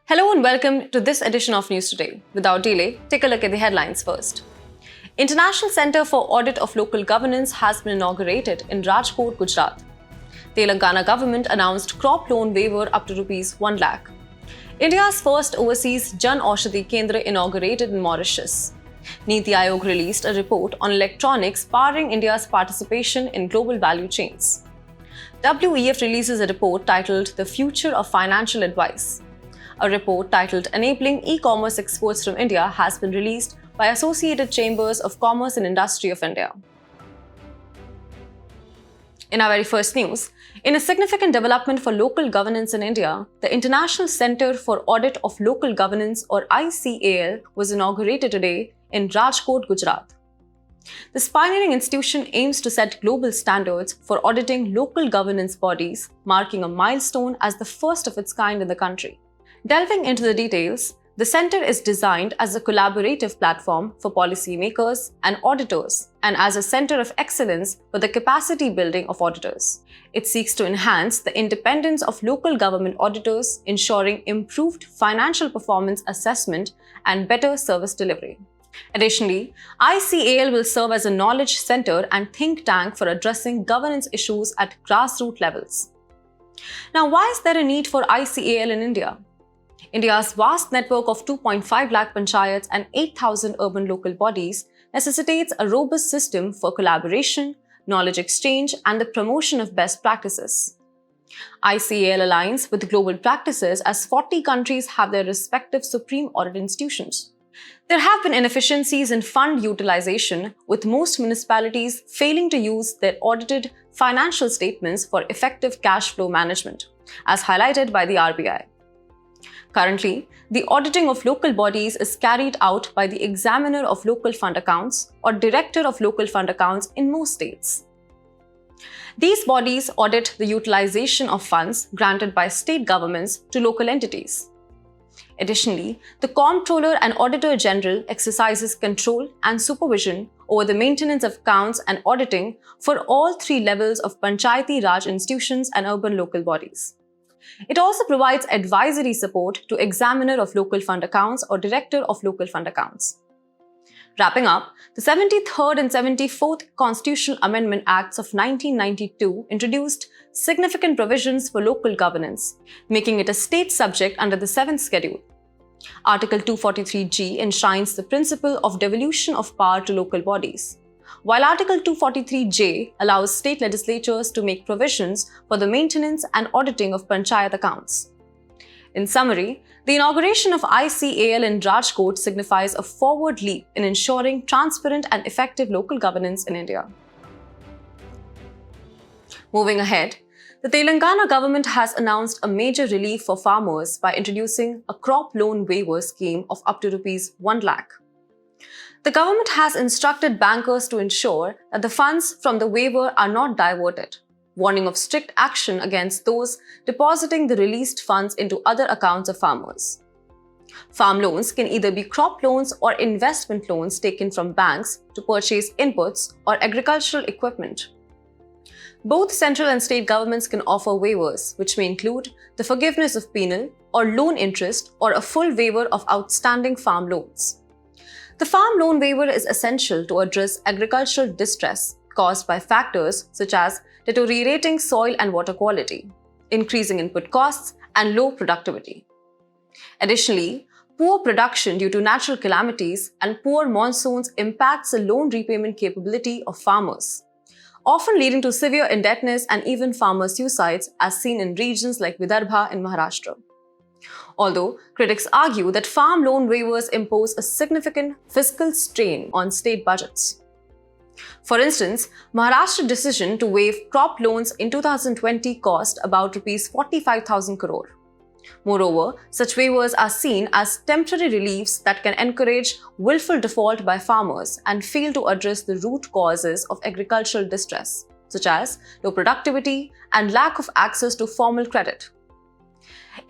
Hello and welcome to this edition of News Today. Without delay, take a look at the headlines first. International Centre for Audit of Local Governance has been inaugurated in Rajkot, Gujarat. Telangana government announced crop loan waiver up to ₹1 lakh. India's first overseas Aushadhi Kendra inaugurated in Mauritius. Niti Aayog released a report on electronics powering India's participation in global value chains. WEF releases a report titled The Future of Financial Advice. A report titled Enabling E-commerce Exports from India has been released by Associated Chambers of Commerce and Industry of India. In our very first news, in a significant development for local governance in India, the International Centre for Audit of Local Governance or iCAL was inaugurated today in Rajkot, Gujarat. This pioneering institution aims to set global standards for auditing local governance bodies, marking a milestone as the first of its kind in the country. Delving into the details, the centre is designed as a collaborative platform for policymakers and auditors and as a centre of excellence for the capacity building of auditors. It seeks to enhance the independence of local government auditors, ensuring improved financial performance assessment and better service delivery. Additionally, iCAL will serve as a knowledge centre and think tank for addressing governance issues at grassroots levels. Now, why is there a need for iCAL in India? India's vast network of 2.5 lakh panchayats and 8,000 urban local bodies necessitates a robust system for collaboration, knowledge exchange, and the promotion of best practices. iCAL aligns with global practices as 40 countries have their respective supreme audit institutions. There have been inefficiencies in fund utilization, with most municipalities failing to use their audited financial statements for effective cash flow management, as highlighted by the RBI. Currently, the auditing of local bodies is carried out by the Examiner of Local Fund Accounts or Director of Local Fund Accounts in most states. These bodies audit the utilization of funds granted by state governments to local entities. Additionally, the Comptroller and Auditor General exercises control and supervision over the maintenance of accounts and auditing for all three levels of Panchayati Raj institutions and urban local bodies. It also provides advisory support to Examiner of Local Fund Accounts or Director of Local Fund Accounts. Wrapping up, the 73rd and 74th Constitutional Amendment Acts of 1992 introduced significant provisions for local governance, making it a state subject under the 7th Schedule. Article 243G enshrines the principle of devolution of power to local bodies, while Article 243J allows state legislatures to make provisions for the maintenance and auditing of panchayat accounts. In summary, the inauguration of iCAL in Rajkot signifies a forward leap in ensuring transparent and effective local governance in India. Moving ahead, the Telangana government has announced a major relief for farmers by introducing a crop loan waiver scheme of up to ₹1 lakh. The government has instructed bankers to ensure that the funds from the waiver are not diverted, warning of strict action against those depositing the released funds into other accounts of farmers. Farm loans can either be crop loans or investment loans taken from banks to purchase inputs or agricultural equipment. Both central and state governments can offer waivers, which may include the forgiveness of penal or loan interest or a full waiver of outstanding farm loans. The farm loan waiver is essential to address agricultural distress caused by factors such as deteriorating soil and water quality, increasing input costs, and low productivity. Additionally, poor production due to natural calamities and poor monsoons impacts the loan repayment capability of farmers, often leading to severe indebtedness and even farmer suicides as seen in regions like Vidarbha in Maharashtra. Although critics argue that farm loan waivers impose a significant fiscal strain on state budgets. For instance, Maharashtra's decision to waive crop loans in 2020 cost about ₹45,000 crore. Moreover, such waivers are seen as temporary reliefs that can encourage willful default by farmers and fail to address the root causes of agricultural distress, such as low productivity and lack of access to formal credit.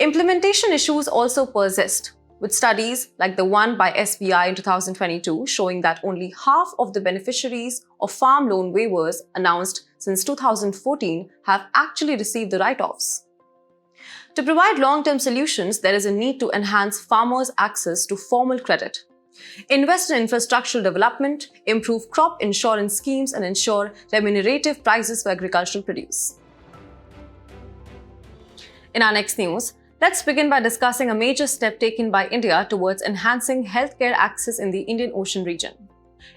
Implementation issues also persist, with studies like the one by SBI in 2022 showing that only half of the beneficiaries of farm loan waivers announced since 2014 have actually received the write-offs. To provide long-term solutions, there is a need to enhance farmers' access to formal credit, invest in infrastructural development, improve crop insurance schemes, and ensure remunerative prices for agricultural produce. In our next news, let's begin by discussing a major step taken by India towards enhancing healthcare access in the Indian Ocean region.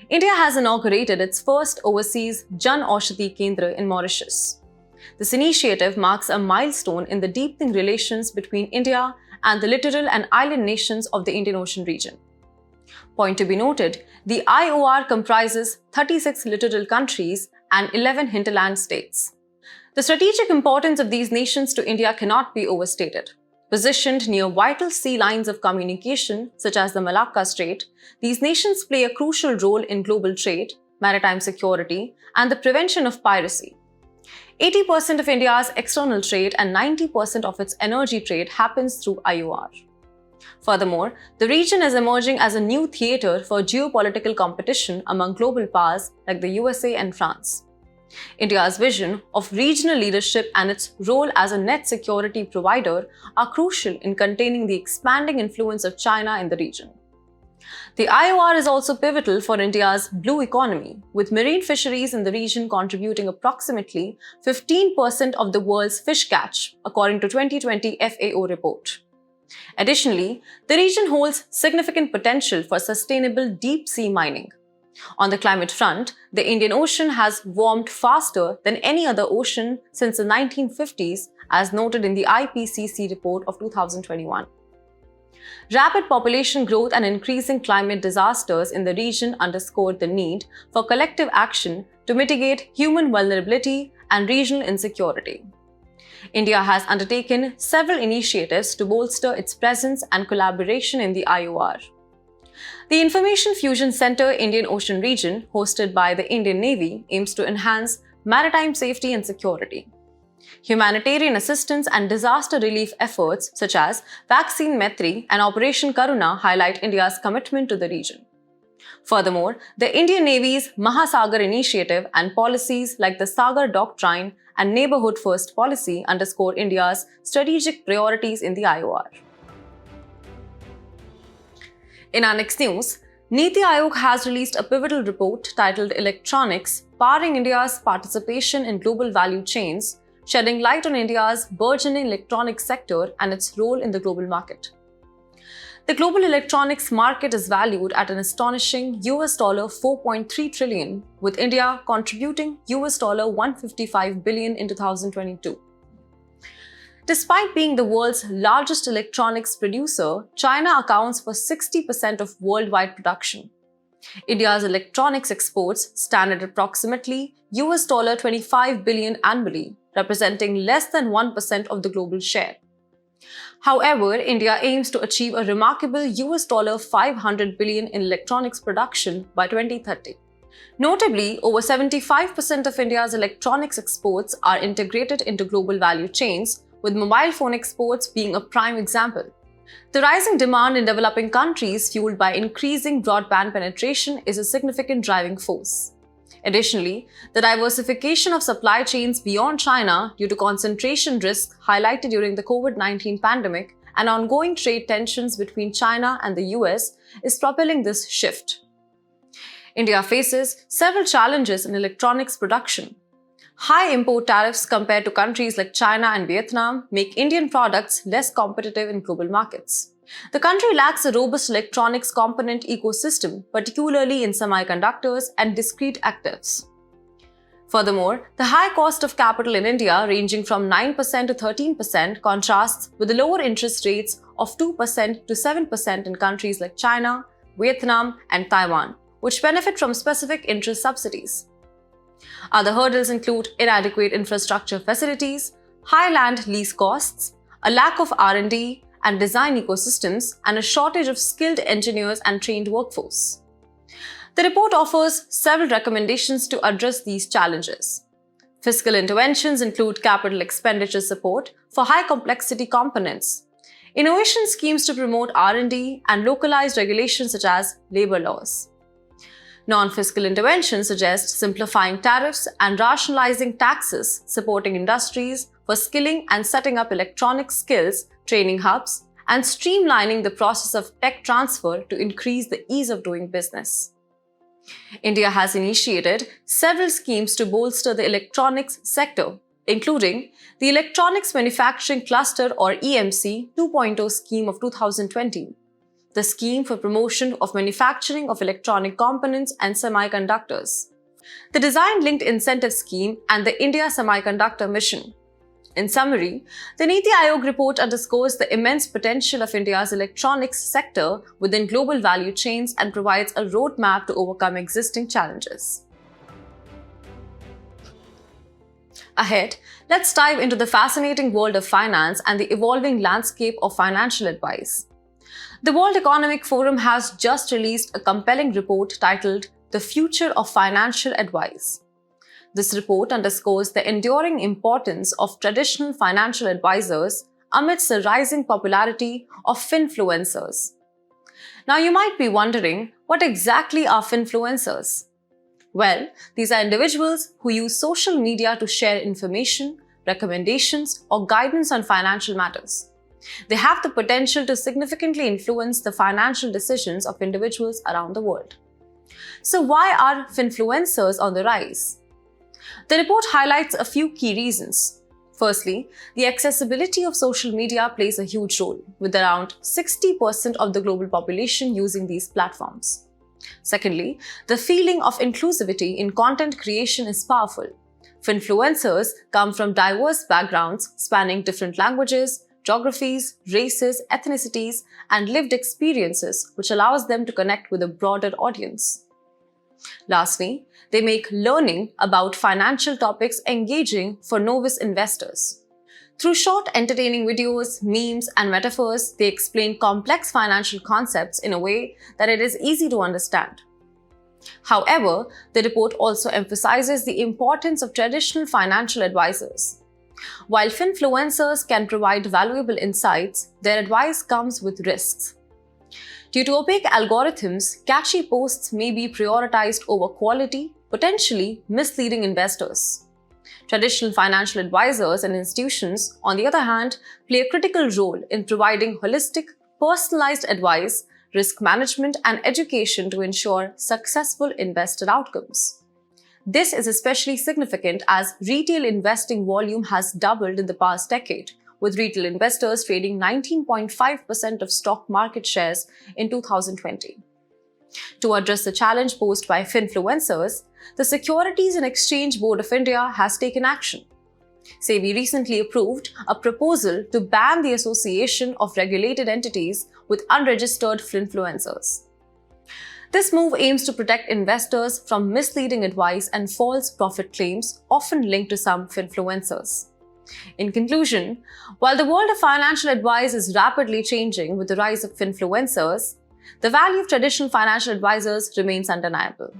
India has inaugurated its first overseas Aushadhi Kendra in Mauritius. This initiative marks a milestone in the deepening relations between India and the littoral and island nations of the Indian Ocean region. Point to be noted, the IOR comprises 36 littoral countries and 11 hinterland states. The strategic importance of these nations to India cannot be overstated. Positioned near vital sea lines of communication, such as the Malacca Strait, these nations play a crucial role in global trade, maritime security, and the prevention of piracy. 80% of India's external trade and 90% of its energy trade happens through IOR. Furthermore, the region is emerging as a new theatre for geopolitical competition among global powers like the USA and France. India's vision of regional leadership and its role as a net security provider are crucial in containing the expanding influence of China in the region. The IOR is also pivotal for India's blue economy, with marine fisheries in the region contributing approximately 15% of the world's fish catch, according to 2020 FAO report. Additionally, the region holds significant potential for sustainable deep-sea mining. On the climate front, the Indian Ocean has warmed faster than any other ocean since the 1950s, as noted in the IPCC report of 2021. Rapid population growth and increasing climate disasters in the region underscored the need for collective action to mitigate human vulnerability and regional insecurity. India has undertaken several initiatives to bolster its presence and collaboration in the IOR. The Information Fusion Center Indian Ocean Region, hosted by the Indian Navy, aims to enhance maritime safety and security. Humanitarian assistance and disaster relief efforts such as Vaccine Maitri and Operation Karuna highlight India's commitment to the region. Furthermore, the Indian Navy's Mahasagar initiative and policies like the Sagar Doctrine and Neighborhood First policy underscore India's strategic priorities in the IOR. In our next news, Niti Aayog has released a pivotal report titled Electronics: Powering India's Participation in Global Value Chains, shedding light on India's burgeoning electronics sector and its role in the global market. The global electronics market is valued at an astonishing $4.3 trillion, with India contributing $155 billion in 2022. Despite being the world's largest electronics producer, China accounts for 60% of worldwide production. India's electronics exports stand at approximately $25 billion annually, representing less than 1% of the global share. However, India aims to achieve a remarkable $500 billion in electronics production by 2030. Notably, over 75% of India's electronics exports are integrated into global value chains, with mobile phone exports being a prime example. The rising demand in developing countries fueled by increasing broadband penetration is a significant driving force. Additionally, the diversification of supply chains beyond China due to concentration risks highlighted during the COVID-19 pandemic and ongoing trade tensions between China and the US is propelling this shift. India faces several challenges in electronics production. High import tariffs compared to countries like China and Vietnam make Indian products less competitive in global markets. The country lacks a robust electronics component ecosystem, particularly in semiconductors and discrete actives. Furthermore, the high cost of capital in India, ranging from 9% to 13%, contrasts with the lower interest rates of 2% to 7% in countries like China, Vietnam, and Taiwan, which benefit from specific interest subsidies. Other hurdles include inadequate infrastructure facilities, high land lease costs, a lack of R&D and design ecosystems, and a shortage of skilled engineers and trained workforce. The report offers several recommendations to address these challenges. Fiscal interventions include capital expenditure support for high-complexity components, innovation schemes to promote R&D, and localized regulations such as labor laws. Non-fiscal interventions suggest simplifying tariffs and rationalizing taxes, supporting industries for skilling and setting up electronic skills, training hubs, and streamlining the process of tech transfer to increase the ease of doing business. India has initiated several schemes to bolster the electronics sector, including the Electronics Manufacturing Cluster or EMC 2.0 scheme of 2020, the Scheme for Promotion of Manufacturing of Electronic Components and Semiconductors, the Design-Linked Incentive Scheme, and the India Semiconductor Mission. In summary, the Niti Aayog report underscores the immense potential of India's electronics sector within global value chains and provides a roadmap to overcome existing challenges. Ahead, let's dive into the fascinating world of finance and the evolving landscape of financial advice. The World Economic Forum has just released a compelling report titled The Future of Financial Advice. This report underscores the enduring importance of traditional financial advisors amidst the rising popularity of finfluencers. Now you might be wondering, what exactly are finfluencers? Well, these are individuals who use social media to share information, recommendations, or guidance on financial matters. They have the potential to significantly influence the financial decisions of individuals around the world. So why are finfluencers on the rise? The report highlights a few key reasons. Firstly, the accessibility of social media plays a huge role, with around 60% of the global population using these platforms. Secondly, the feeling of inclusivity in content creation is powerful. Finfluencers come from diverse backgrounds spanning different languages, geographies, races, ethnicities, and lived experiences, which allows them to connect with a broader audience. Lastly, they make learning about financial topics engaging for novice investors. Through short, entertaining videos, memes, and metaphors, they explain complex financial concepts in a way that it is easy to understand. However, the report also emphasizes the importance of traditional financial advisors. While finfluencers can provide valuable insights, their advice comes with risks. Due to opaque algorithms, catchy posts may be prioritized over quality, potentially misleading investors. Traditional financial advisors and institutions, on the other hand, play a critical role in providing holistic, personalized advice, risk management, and education to ensure successful investor outcomes. This is especially significant as retail investing volume has doubled in the past decade, with retail investors trading 19.5% of stock market shares in 2020. To address the challenge posed by finfluencers, the Securities and Exchange Board of India has taken action. SEBI recently approved a proposal to ban the association of regulated entities with unregistered finfluencers. This move aims to protect investors from misleading advice and false profit claims often linked to some finfluencers. In conclusion, while the world of financial advice is rapidly changing with the rise of finfluencers, the value of traditional financial advisors remains undeniable.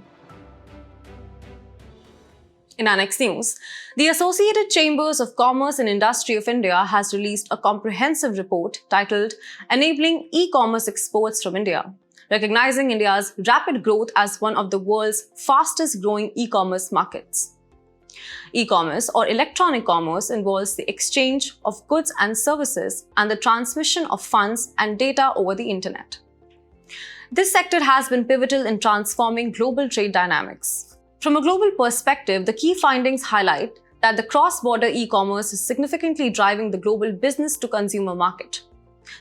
In our next news, the Associated Chambers of Commerce and Industry of India has released a comprehensive report titled Enabling E-commerce Exports from India, recognizing India's rapid growth as one of the world's fastest-growing e-commerce markets. E-commerce or electronic commerce involves the exchange of goods and services and the transmission of funds and data over the internet. This sector has been pivotal in transforming global trade dynamics. From a global perspective, the key findings highlight that the cross-border e-commerce is significantly driving the global business-to-consumer market.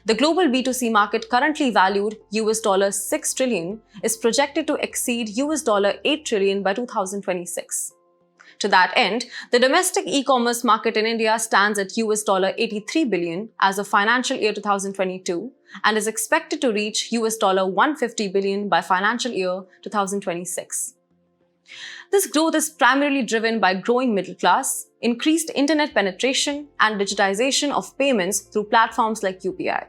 The global B2C market, currently valued $6 trillion, is projected to exceed $8 trillion by 2026. To that end, the domestic e-commerce market in India stands at $83 billion as of financial year 2022 and is expected to reach $150 billion by financial year 2026. This growth is primarily driven by growing middle class, increased internet penetration, and digitization of payments through platforms like UPI.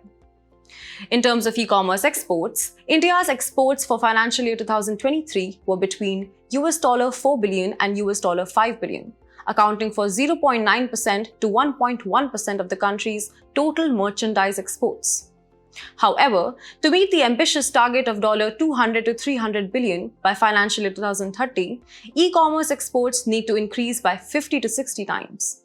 In terms of e-commerce exports, India's exports for financial year 2023 were between $4 billion and $5 billion, accounting for 0.9% to 1.1% of the country's total merchandise exports. However, to meet the ambitious target of $200 to $300 billion by financial year 2030, e-commerce exports need to increase by 50 to 60 times.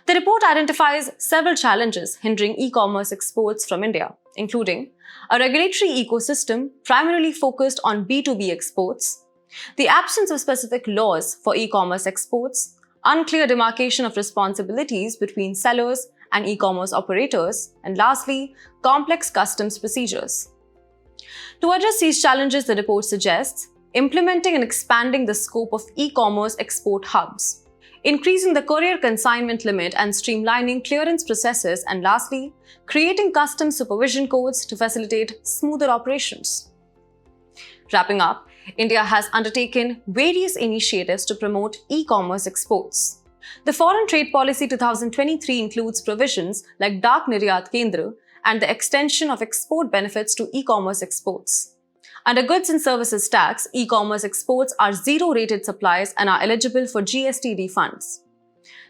The report identifies several challenges hindering e-commerce exports from India, including a regulatory ecosystem primarily focused on B2B exports, the absence of specific laws for e-commerce exports, unclear demarcation of responsibilities between sellers and e-commerce operators, and lastly, complex customs procedures. To address these challenges, the report suggests implementing and expanding the scope of e-commerce export hubs, increasing the courier consignment limit and streamlining clearance processes, and lastly, creating customs supervision codes to facilitate smoother operations. Wrapping up, India has undertaken various initiatives to promote e-commerce exports. The Foreign Trade Policy 2023 includes provisions like Dak Niryat Kendra and the extension of export benefits to e-commerce exports. Under goods and services tax, e-commerce exports are zero-rated supplies and are eligible for GST refunds.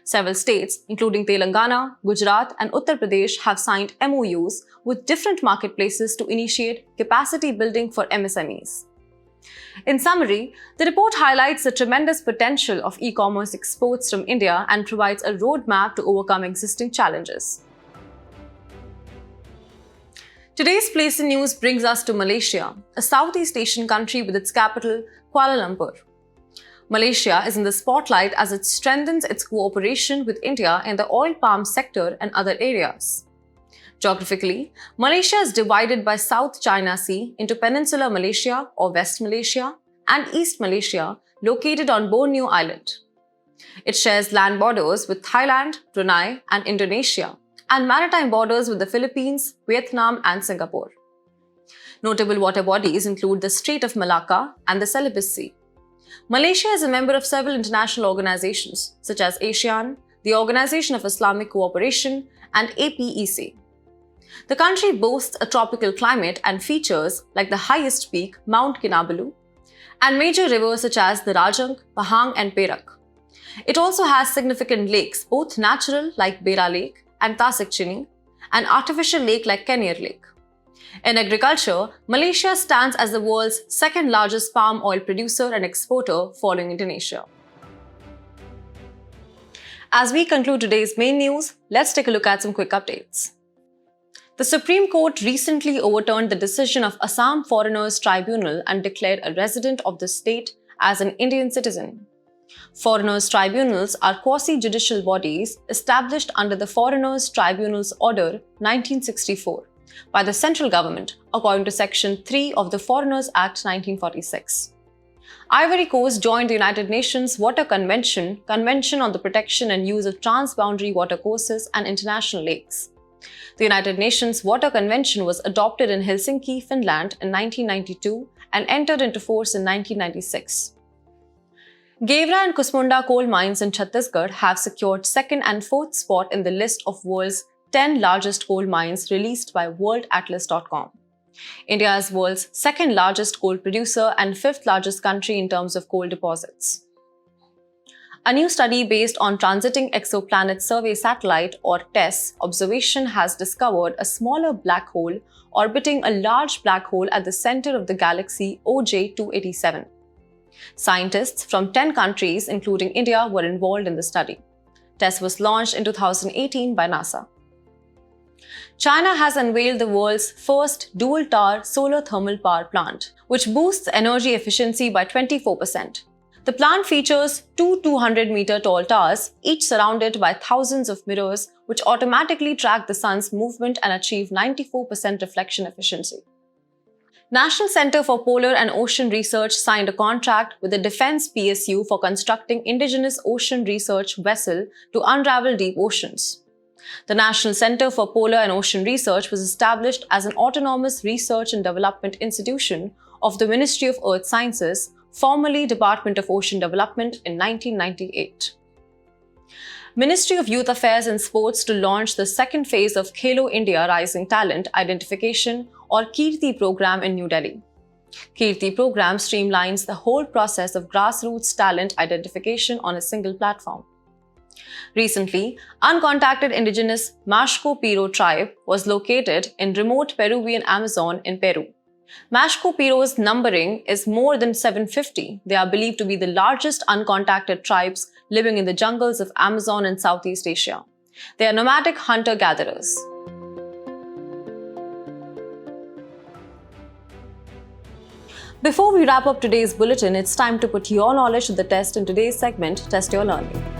Several states, including Telangana, Gujarat, and Uttar Pradesh, have signed MOUs with different marketplaces to initiate capacity building for MSMEs. In summary, the report highlights the tremendous potential of e-commerce exports from India and provides a roadmap to overcome existing challenges. Today's Place in News brings us to Malaysia, a Southeast Asian country with its capital, Kuala Lumpur. Malaysia is in the spotlight as it strengthens its cooperation with India in the oil palm sector and other areas. Geographically, Malaysia is divided by South China Sea into Peninsular Malaysia or West Malaysia and East Malaysia, located on Borneo Island. It shares land borders with Thailand, Brunei, and Indonesia, and maritime borders with the Philippines, Vietnam, and Singapore. Notable water bodies include the Strait of Malacca and the Celebes Sea. Malaysia is a member of several international organizations such as ASEAN, the Organization of Islamic Cooperation, and APEC. The country boasts a tropical climate and features like the highest peak, Mount Kinabalu, and major rivers such as the Rajang, Pahang, and Perak. It also has significant lakes, both natural like Bera Lake and Tasik Chini, and artificial lake like Kenyer Lake. In agriculture, Malaysia stands as the world's second largest palm oil producer and exporter, following Indonesia. As we conclude today's main news, let's take a look at some quick updates. The Supreme Court recently overturned the decision of Assam Foreigners Tribunal and declared a resident of the state as an Indian citizen. Foreigners Tribunals are quasi-judicial bodies established under the Foreigners Tribunals Order 1964 by the central government, according to Section 3 of the Foreigners Act 1946. Ivory Coast joined the United Nations Water Convention on the Protection and Use of Transboundary Watercourses and International Lakes. The United Nations Water Convention was adopted in Helsinki, Finland in 1992 and entered into force in 1996. Gevra and Kusmunda coal mines in Chhattisgarh have secured second and fourth spot in the list of world's 10 largest coal mines released by worldatlas.com. India is world's second largest coal producer and fifth largest country in terms of coal deposits. A new study based on Transiting Exoplanet Survey Satellite or TESS observation has discovered a smaller black hole orbiting a large black hole at the center of the galaxy OJ287. Scientists from 10 countries, including India, were involved in the study. TESS was launched in 2018 by NASA. China has unveiled the world's first dual-tower solar thermal power plant, which boosts energy efficiency by 24%. The plant features two 200-meter tall towers, each surrounded by thousands of mirrors, which automatically track the sun's movement and achieve 94% reflection efficiency. National Center for Polar and Ocean Research signed a contract with the Defense PSU for constructing indigenous ocean research vessel to unravel deep oceans. The National Center for Polar and Ocean Research was established as an autonomous research and development institution of the Ministry of Earth Sciences, formerly Department of Ocean Development, in 1998. Ministry of Youth Affairs and Sports to launch the second phase of Khelo India Rising Talent Identification or Kirti program in New Delhi. Kirti program streamlines the whole process of grassroots talent identification on a single platform. Recently, uncontacted indigenous Mashco Piro tribe was located in remote Peruvian Amazon in Peru. Mashco Piro's numbering is more than 750. They are believed to be the largest uncontacted tribes living in the jungles of Amazon in Southeast Asia. They are nomadic hunter-gatherers. Before we wrap up today's bulletin, it's time to put your knowledge to the test in today's segment, Test Your Learning.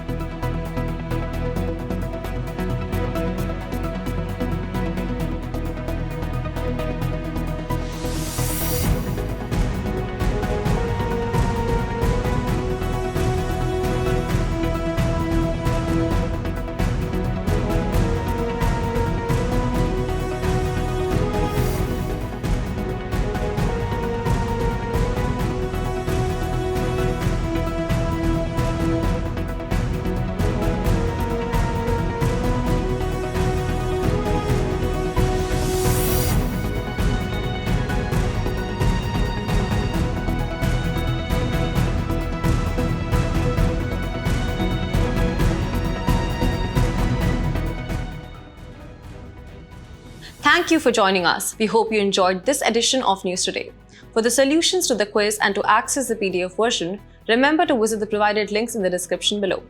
Thank you for joining us. We hope you enjoyed this edition of News Today. For the solutions to the quiz and to access the PDF version, remember to visit the provided links in the description below.